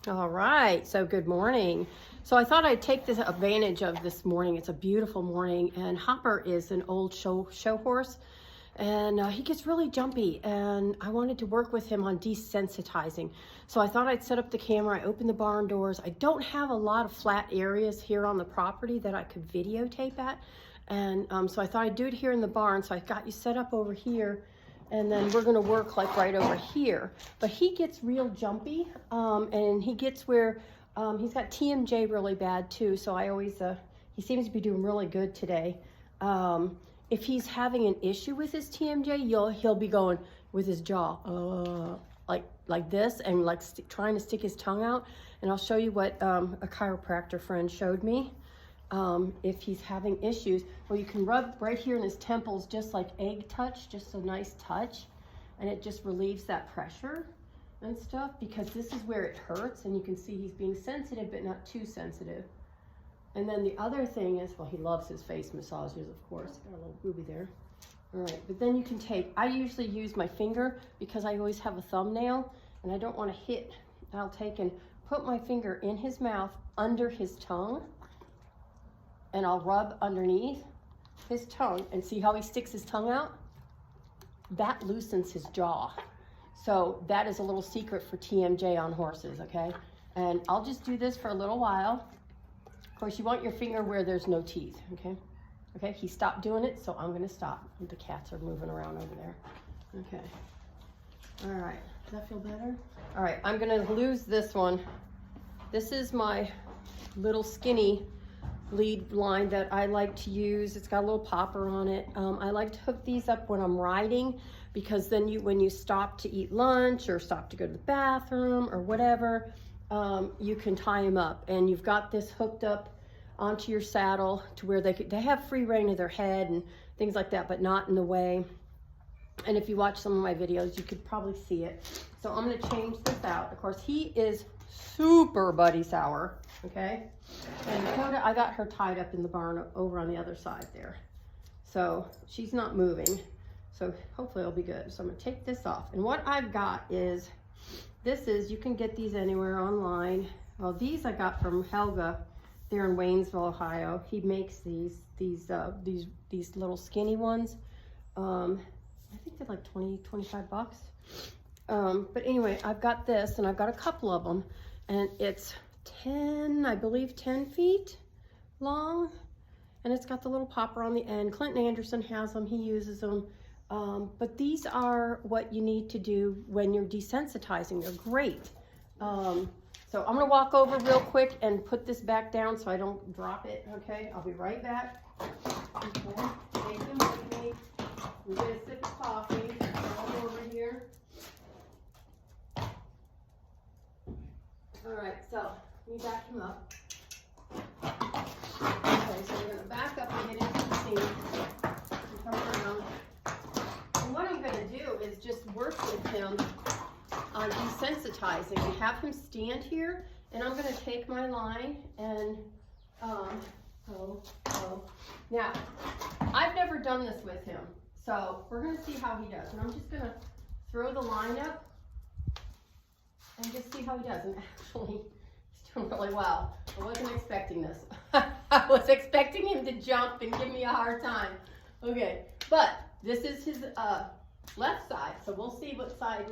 All right, so good morning. So I thought I'd take this advantage of this morning. It's a beautiful morning, and Hopper is an old show horse, and he gets really jumpy, and I wanted to work with him on desensitizing. So I thought I'd set up the camera. I opened the barn doors. I don't have a lot of flat areas here on the property that I could videotape at, and so I thought I'd do it here in the barn. So I got you set up over here, and then we're gonna work like right over here. But he gets real jumpy, and he gets where he's got TMJ really bad too. So I always, he seems to be doing really good today. If he's having an issue with his TMJ, he'll be going with his jaw, like this, and like trying to stick his tongue out. And I'll show you what a chiropractor friend showed me. If he's having issues, well, you can rub right here in his temples, just like egg touch, just a nice touch, and it just relieves that pressure and stuff, because this is where it hurts, and you can see he's being sensitive but not too sensitive. And then the other thing is, well, he loves his face massages, of course. Got a little booby there. All right, but then you can take, I usually use my finger because I always have a thumbnail and I don't want to hit. I'll take and put my finger in his mouth under his tongue, and I'll rub underneath his tongue, and see how he sticks his tongue out? That loosens his jaw. So that is a little secret for TMJ on horses, okay? And I'll just do this for a little while. Of course, you want your finger where there's no teeth, okay? Okay, he stopped doing it, so I'm gonna stop. The cats are moving around over there. Okay. All right, does that feel better? All right, I'm gonna lose this one. This is my little skinny lead line that I like to use. It's got a little popper on it. I like to hook these up when I'm riding, because then when you stop to eat lunch or stop to go to the bathroom or whatever, you can tie them up, and you've got this hooked up onto your saddle to where they have free reign of their head and things like that, but not in the way. And if you watch some of my videos, you could probably see it. So I'm going to change this out. Of course, he is super buddy sour, okay? And Dakota, I got her tied up in the barn over on the other side there. So she's not moving. So hopefully it'll be good. So I'm gonna take this off. And what I've got is, you can get these anywhere online. Well, these I got from Helga there in Waynesville, Ohio. He makes these little skinny ones. I think they're like 20, 25 bucks. But anyway, I've got this, and I've got a couple of them, and it's 10, I believe 10 feet long, and it's got the little popper on the end. Clinton Anderson has them, he uses them. But these are what you need to do when you're desensitizing. They're great. So I'm gonna walk over real quick and put this back down so I don't drop it, okay? I'll be right back. Okay, take them with me. We're gonna sip of coffee all over here. All right, so let me back him up. Okay, so we're gonna back up and get into the scene and come around. And what I'm gonna do is just work with him on desensitizing, and have him stand here, and I'm gonna take my line and Now, I've never done this with him, so we're gonna see how he does. And I'm just gonna throw the line up and just see how he does. And actually, he's doing really well. I wasn't expecting this. I was expecting him to jump and give me a hard time. Okay, but this is his left side, so we'll see what side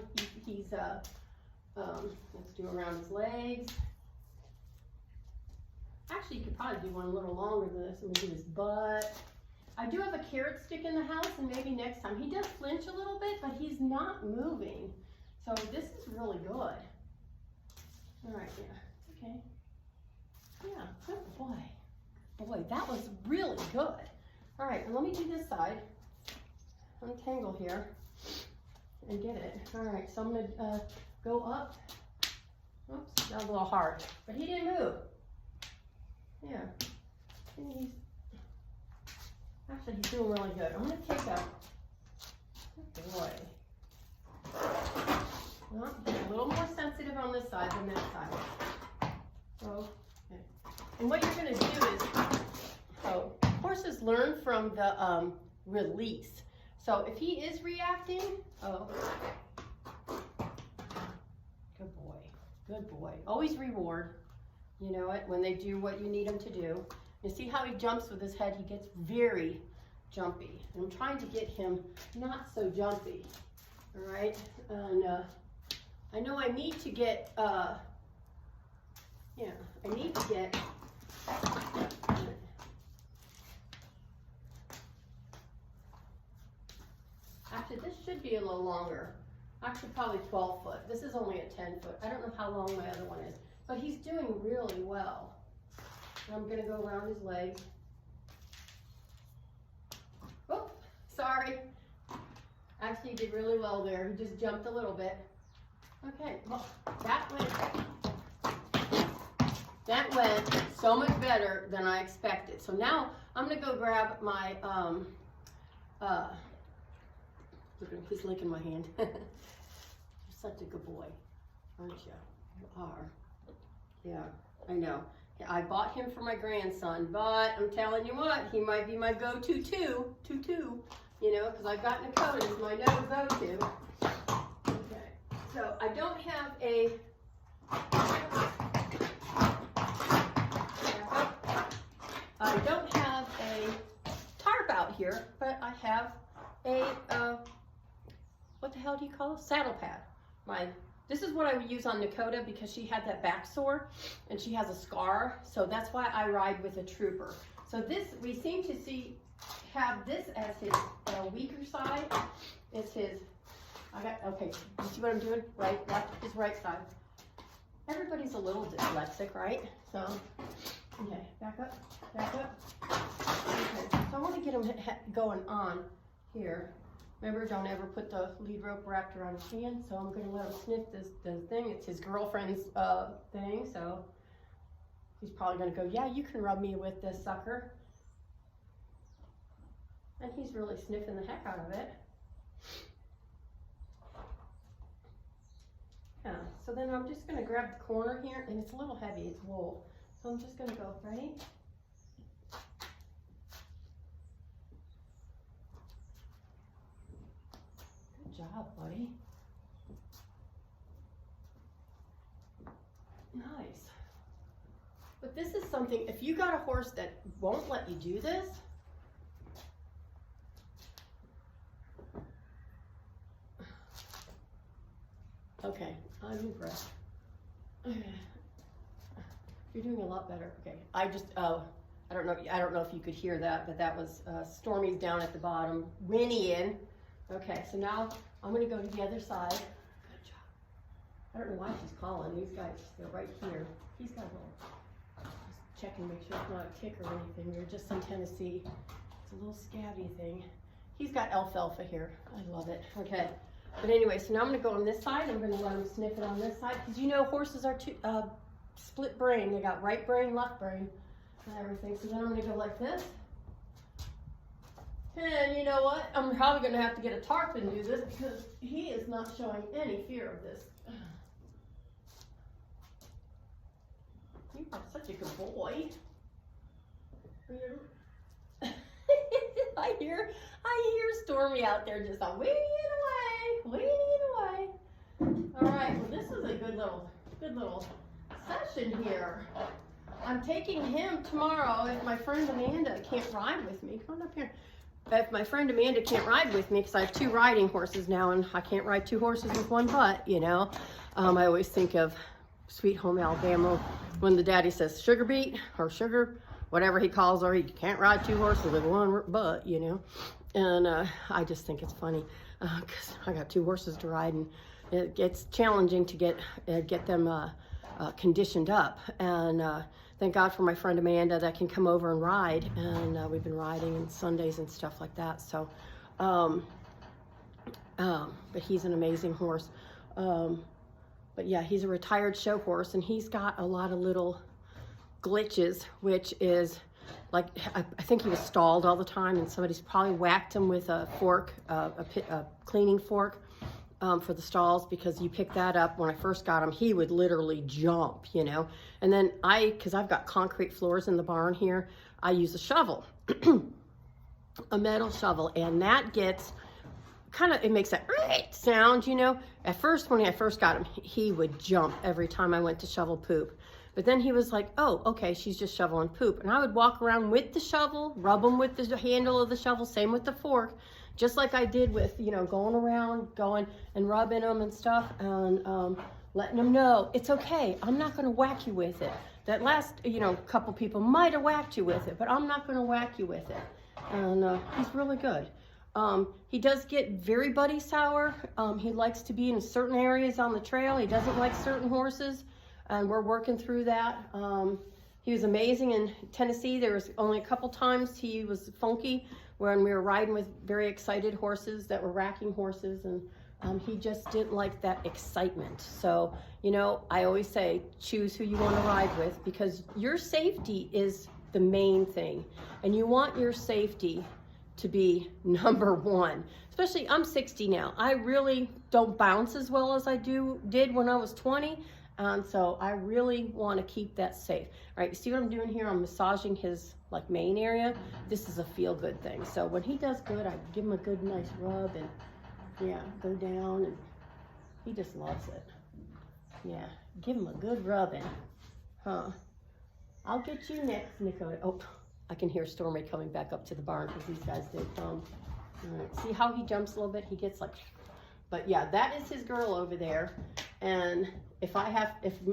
he's let's do around his legs. Actually, you could probably do one a little longer than this. I'm gonna do his butt. I do have a carrot stick in the house, and maybe next time. He does flinch a little bit, but he's not moving. So this is really good. All right, yeah, okay. Yeah, good boy. Boy, that was really good. All right, and let me do this side. Untangle here and get it. All right, so I'm gonna go up. Oops, that was a little hard, but he didn't move. Yeah, actually he's doing really good. I'm gonna take a, good boy. Well, a little more sensitive on this side than that side. So, okay. And what you're gonna do is, horses learn from the release. So if he is reacting, good boy. Good boy. Always reward. You know it, when they do what you need them to do. You see how he jumps with his head? He gets very jumpy. And I'm trying to get him not so jumpy. All right? And I know I need to get, I need to get, actually this should be a little longer. Actually probably 12 foot. This is only a 10 foot. I don't know how long my other one is. But he's doing really well. And I'm going to go around his legs. Oh, sorry. Actually, he did really well there. He just jumped a little bit. Okay, well, that went so much better than I expected. So now I'm going to go grab my, look at him, he's licking my hand. You're such a good boy, aren't you? You are. Yeah, I know. I bought him for my grandson, but I'm telling you what, he might be my go-to too, you know, because I've got Dakota as my go-to. Okay, so I don't have a, tarp out here, but I have a, what the hell do you call it? Saddle pad. This is what I would use on Dakota because she had that back sore and she has a scar. So that's why I ride with a trooper. So this, we seem to have this as his weaker side. It's his, okay, you see what I'm doing? Right, left, his right side. Everybody's a little dyslexic, right? So, okay, back up. Okay, so I want to get him going on here. Remember, don't ever put the lead rope wrapped around his hand, so I'm going to let him sniff this thing. It's his girlfriend's thing, so he's probably going to go, yeah, you can rub me with this sucker. And he's really sniffing the heck out of it. Yeah, so then I'm just going to grab the corner here, and it's a little heavy, it's wool. So I'm just going to go, ready? Good job, buddy. Nice. But this is something, if you got a horse that won't let you do this, okay, I'm impressed. You're doing a lot better. Okay, I don't know if you could hear that, but that was Stormy's down at the bottom, whinnying. Okay, so now I'm going to go to the other side. Good job. I don't know why she's calling. These guys, they're right here. He's got a little, just check and make sure it's not a tick or anything. You're just in Tennessee. It's a little scabby thing. He's got alfalfa here. I love it. Okay. But anyway, so now I'm going to go on this side. I'm going to let him sniff it on this side. Because you know horses are split brain. They got right brain, left brain, and everything. So then I'm going to go like this. And you know what? I'm probably going to have to get a tarp and do this because he is not showing any fear of this. You are such a good boy. I hear Stormy out there just whinnying away. All right, well this is a good little session here. I'm taking him tomorrow if my friend Amanda can't ride with me. Come on up here. If my friend Amanda can't ride with me, because I have 2 riding horses now, and I can't ride 2 horses with one butt, you know. I always think of Sweet Home Alabama when the daddy says sugar beet or sugar, whatever he calls her. He can't ride 2 horses with one butt, you know. And I just think it's funny because I got 2 horses to ride, and it gets challenging to get them conditioned up. And thank God for my friend Amanda that can come over and ride, and we've been riding on Sundays and stuff like that. So, but he's an amazing horse. But yeah, he's a retired show horse, and he's got a lot of little glitches, which is like, I think he was stalled all the time, and somebody's probably whacked him with a fork, a cleaning fork. For the stalls, because you pick that up. When I first got him, he would literally jump, you know. And then because I've got concrete floors in the barn here, I use a shovel, a metal shovel, and that gets kind of, it makes that sound, you know. At first, when I first got him, he would jump every time I went to shovel poop. But then he was like, oh, okay, she's just shoveling poop. And I would walk around with the shovel, rub him with the handle of the shovel, same with the fork, just like I did with, you know, going around, going and rubbing them and stuff, and letting them know, it's okay, I'm not gonna whack you with it. That last, you know, couple people might have whacked you with it, but I'm not gonna whack you with it. And he's really good. He does get very buddy sour. He likes to be in certain areas on the trail. He doesn't like certain horses, and we're working through that. He was amazing in Tennessee. There was only a couple times he was funky when we were riding with very excited horses that were racking horses, and he just didn't like that excitement. So, you know, I always say, choose who you want to ride with, because your safety is the main thing, and you want your safety to be number one. Especially, I'm 60 now. I really don't bounce as well as I did when I was 20. So I really want to keep that safe. All right, you see what I'm doing here? I'm massaging his like mane area. This is a feel-good thing. So when he does good, I give him a good nice rub and yeah, go down, and he just loves it. Yeah, give him a good rubbing. Huh. I'll get you next, Nico. Oh, I can hear Stormy coming back up to the barn because these guys did come. All right, see how he jumps a little bit? He gets like, but yeah, that is his girl over there. And if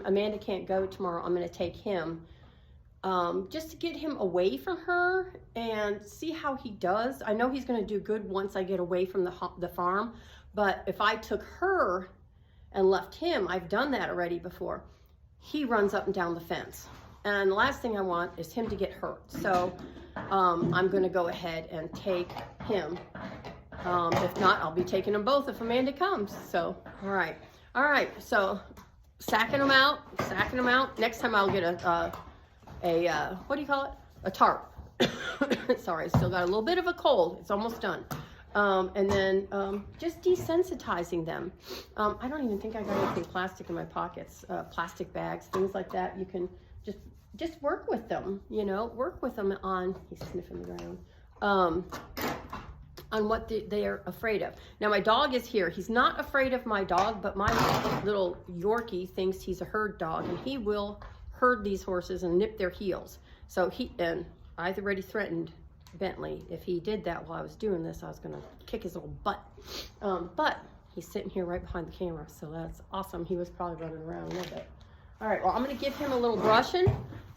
Amanda can't go tomorrow, I'm going to take him just to get him away from her and see how he does. I know he's going to do good once I get away from the farm, but if I took her and left him, I've done that already before, he runs up and down the fence. And the last thing I want is him to get hurt. So I'm going to go ahead and take him. If not, I'll be taking them both if Amanda comes. So, all right. So sacking them out. Next time I'll get a what do you call it? A tarp. Sorry, still got a little bit of a cold. It's almost done. And then just desensitizing them. I don't even think I got anything plastic in my pockets. Plastic bags, things like that. You can just work with them, you know, work with them on, he's sniffing the ground, on what they are afraid of. Now my dog is here. He's not afraid of my dog, but my little Yorkie thinks he's a herd dog, and he will herd these horses and nip their heels. So and I've already threatened Bentley, if he did that while I was doing this, I was gonna kick his little butt. But he's sitting here right behind the camera, so that's awesome. He was probably running around a little bit. All right, well, I'm gonna give him a little brushing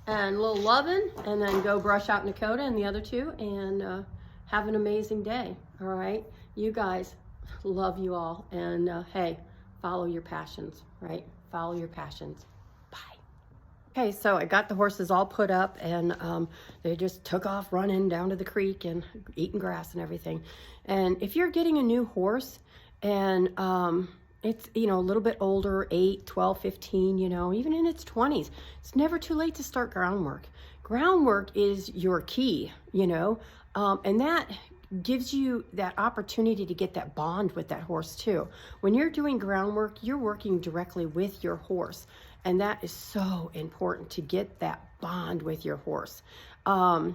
and a little loving, and then go brush out Dakota and the other two, and have an amazing day. All right, you guys, love you all, and hey, follow your passions, right? Follow your passions. Bye. Okay, so I got the horses all put up, and they just took off running down to the creek and eating grass and everything. And if you're getting a new horse and it's, you know, a little bit older, 8, 12, 15, you know, even in its 20s, it's never too late to start groundwork. Groundwork is your key, you know, and that gives you that opportunity to get that bond with that horse too. When you're doing groundwork, you're working directly with your horse, and that is so important, to get that bond with your horse. I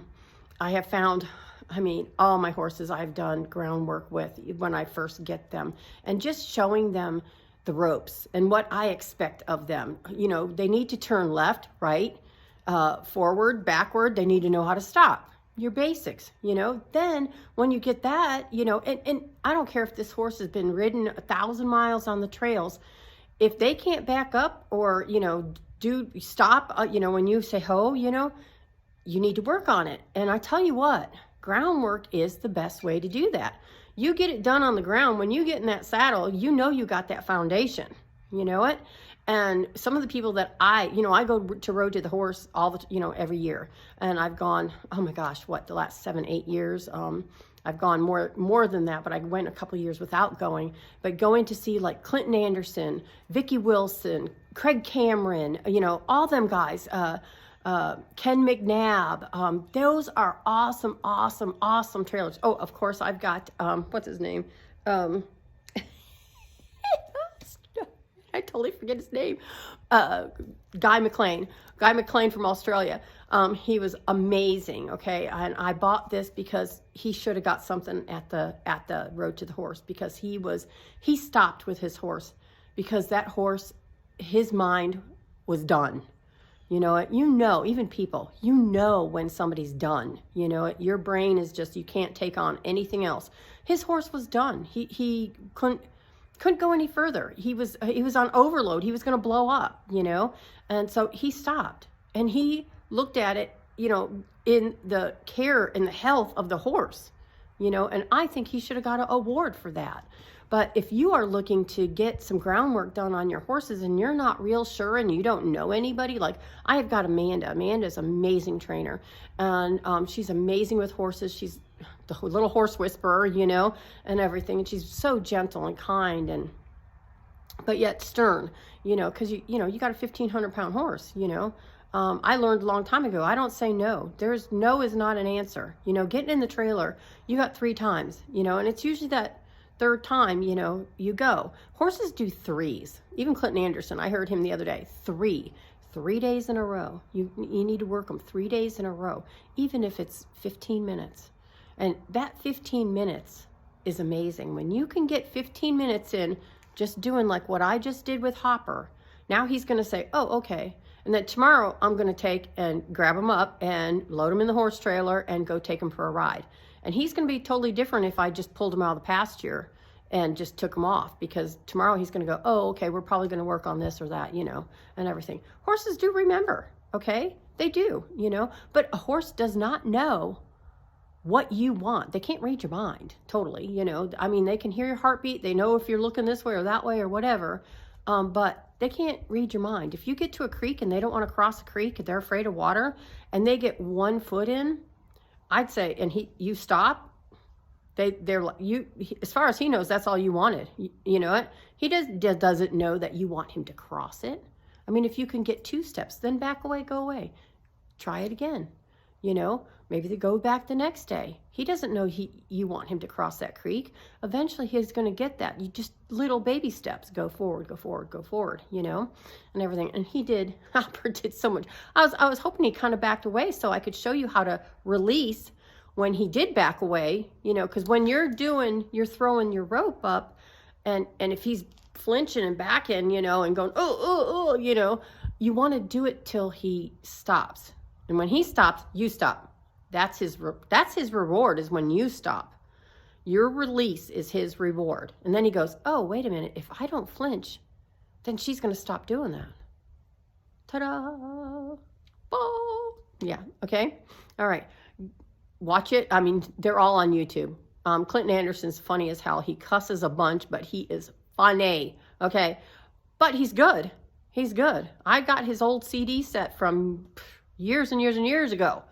have found, I mean, all my horses I've done groundwork with when I first get them, and just showing them the ropes and what I expect of them. You know, they need to turn left, right, forward, backward. They need to know how to stop. Your basics, you know. Then when you get that, you know, and I don't care if this horse has been ridden 1,000 miles on the trails, if they can't back up or, you know, stop, you know, when you say ho, you know, you need to work on it. And I tell you what, groundwork is the best way to do that. You get it done on the ground. When you get in that saddle, you know you got that foundation. You know it? And some of the people that I go to Road to the Horse every year. And I've gone, oh my gosh, the last 7-8 years. I've gone more than that, but I went a couple of years without going. But going to see like Clinton Anderson, Vicki Wilson, Craig Cameron, you know, all them guys, Ken McNabb. Those are awesome, awesome, awesome trailers. Oh, of course, I've got, what's his name? I totally forget his name. Guy McLean. Guy McLean from Australia. He was amazing. Okay. And I bought this because he should have got something at the Road to the Horse, because he stopped with his horse, because that horse, his mind was done. You know it, even people, when somebody's done, your brain is just, you can't take on anything else. His horse was done. He couldn't go any further. He was on overload. He was going to blow up, and so he stopped, and he looked at it, in the care and the health of the horse, and I think he should have got an award for that. But if you are looking to get some groundwork done on your horses and you're not real sure and you don't know anybody, like I have got Amanda. Amanda's an amazing trainer, and she's amazing with horses. She's the little horse whisperer, and everything. And she's so gentle and kind, but yet stern, because you got a 1,500-pound horse, I learned a long time ago, I don't say no. No is not an answer. Getting in the trailer, you got 3 times, and it's usually that third time, you go. Horses do 3s. Even Clinton Anderson, I heard him the other day, 3 days in a row. You need to work them 3 days in a row, even if it's 15 minutes. And that 15 minutes is amazing. When you can get 15 minutes in just doing like what I just did with Hopper, now he's going to say, oh, okay. And then tomorrow I'm going to take and grab him up and load him in the horse trailer and go take him for a ride. And he's going to be totally different if I just pulled him out of the pasture and just took him off, because tomorrow he's going to go, oh, okay, we're probably going to work on this or that, and everything. Horses do remember, okay? They do, but a horse does not know what you want. They can't read your mind totally, I mean, they can hear your heartbeat. They know if you're looking this way or that way or whatever, but they can't read your mind. If you get to a creek and they don't want to cross a creek and they're afraid of water and they get 1 foot in, I'd say, and you stop, they're like, as far as he knows, that's all you wanted. You know it. He doesn't know that you want him to cross it. I mean, if you can get 2 steps, then back away, go away. Try it again. Maybe they go back the next day. He doesn't know you want him to cross that creek. Eventually he's going to get that. You just little baby steps, go forward, go forward, go forward, and everything. And he did, Hopper did so much. I was hoping he kind of backed away so I could show you how to release when he did back away, because when you're throwing your rope up, and if he's flinching and backing, and going, oh, you want to do it till he stops. And when he stops, you stop. That's his reward, is when you stop. Your release is his reward. And then he goes, oh, wait a minute. If I don't flinch, then she's going to stop doing that. Ta-da! Oh. Yeah, okay? All right. Watch it. I mean, they're all on YouTube. Clinton Anderson's funny as hell. He cusses a bunch, but he is funny, okay? But he's good. He's good. I got his old CD set from years and years and years ago.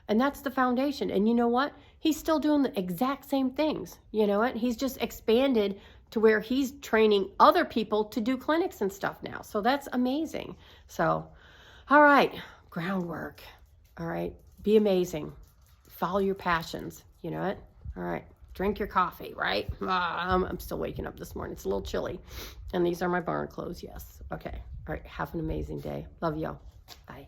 And that's the foundation. And you know what? He's still doing the exact same things. You know what? He's just expanded to where he's training other people to do clinics and stuff now. So that's amazing. So, all right, groundwork. All right, be amazing. Follow your passions. You know what? All right, drink your coffee, right? I'm still waking up this morning. It's a little chilly. And these are my barn clothes, yes. Okay, all right, have an amazing day. Love you. Bye.